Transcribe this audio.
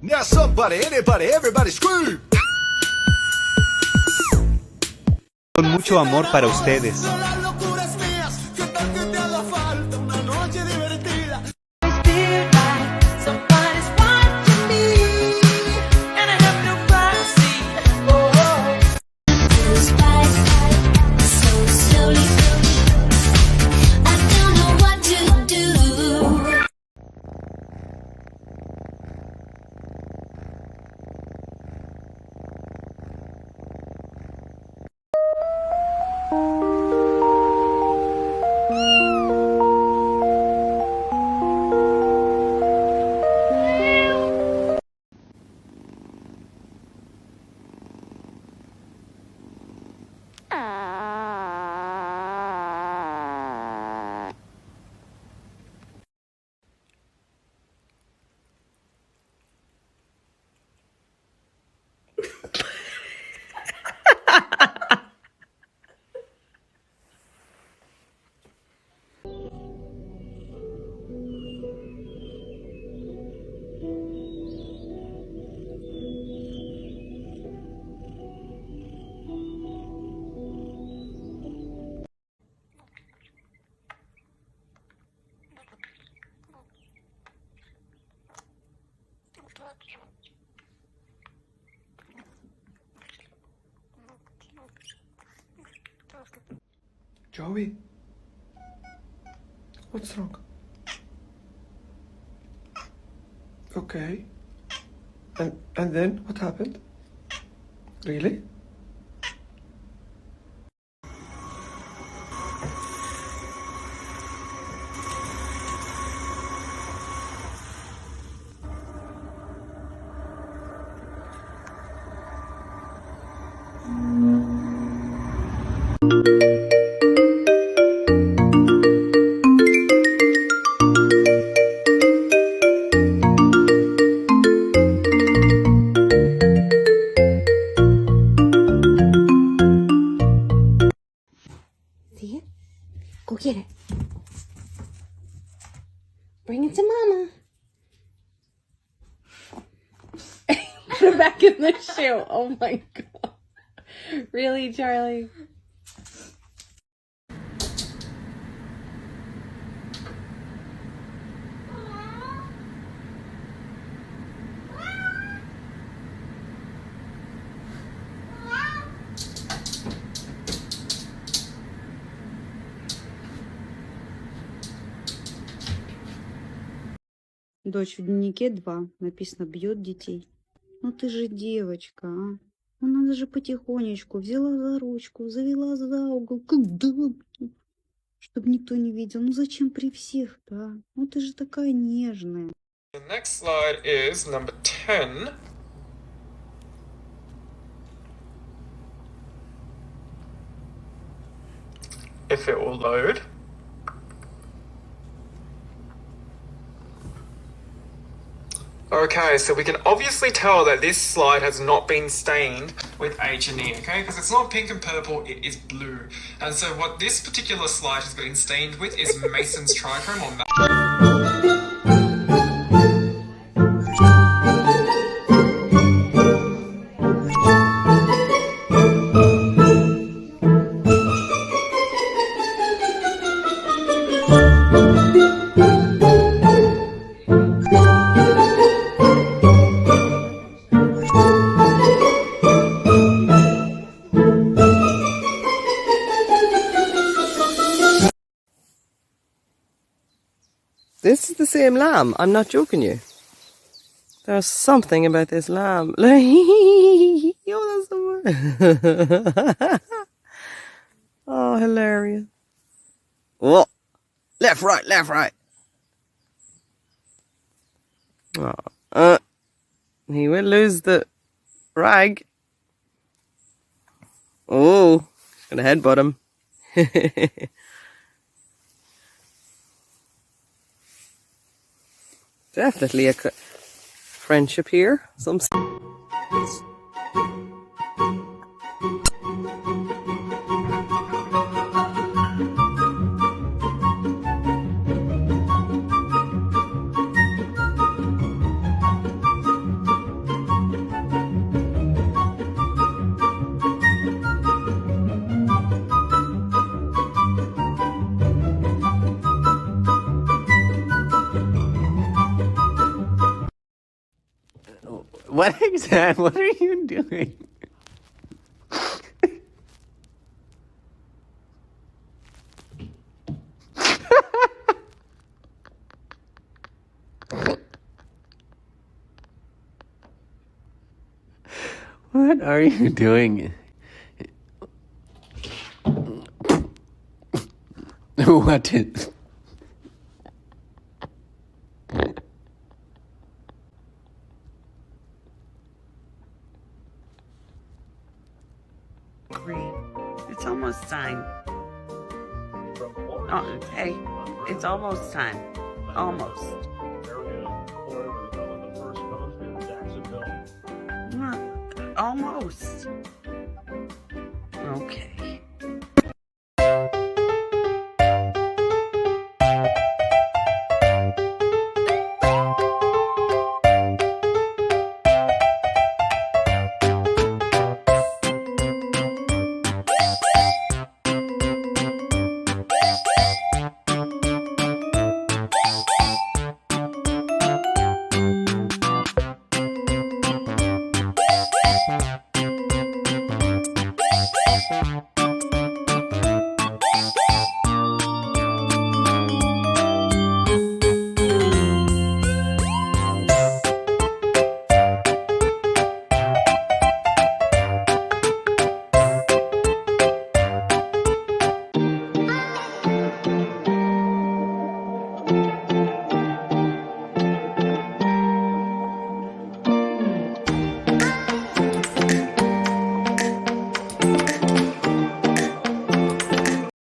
Now somebody, anybody, everybody scream. Con mucho amor para ustedes. Joey, what's wrong? Okay. And then what happened? Really? See it? Go get it. Bring it to Mama. Put it back in the shoe. Oh my god. Really, Charlie? Дочь в дневнике 2. Написано: бьет детей. Ну ты же девочка, а? Ну надо же потихонечку. Взяла за ручку, завела за угол. Куда? Чтобы никто не видел. Ну зачем при всех-то, а? Ну ты же такая нежная. The next slide is number 10. If it will load. Okay, so we can obviously tell that this slide has not been stained with H&E, okay? Because it's not pink and purple, it is blue. And so what this particular slide has been stained with is Mason's trichrome or This is the same lamb. I'm not joking you. There's something about this lamb. Yo, that's so funny. Oh, hilarious. Whoa. Left, right, left, right. Oh, he will lose the rag. Oh, gonna headbutt him. Definitely a friendship here. Some. What exactly? What are you doing? What are you doing? What did... It's almost time. Oh, hey, it's almost time. Almost. Almost. Okay.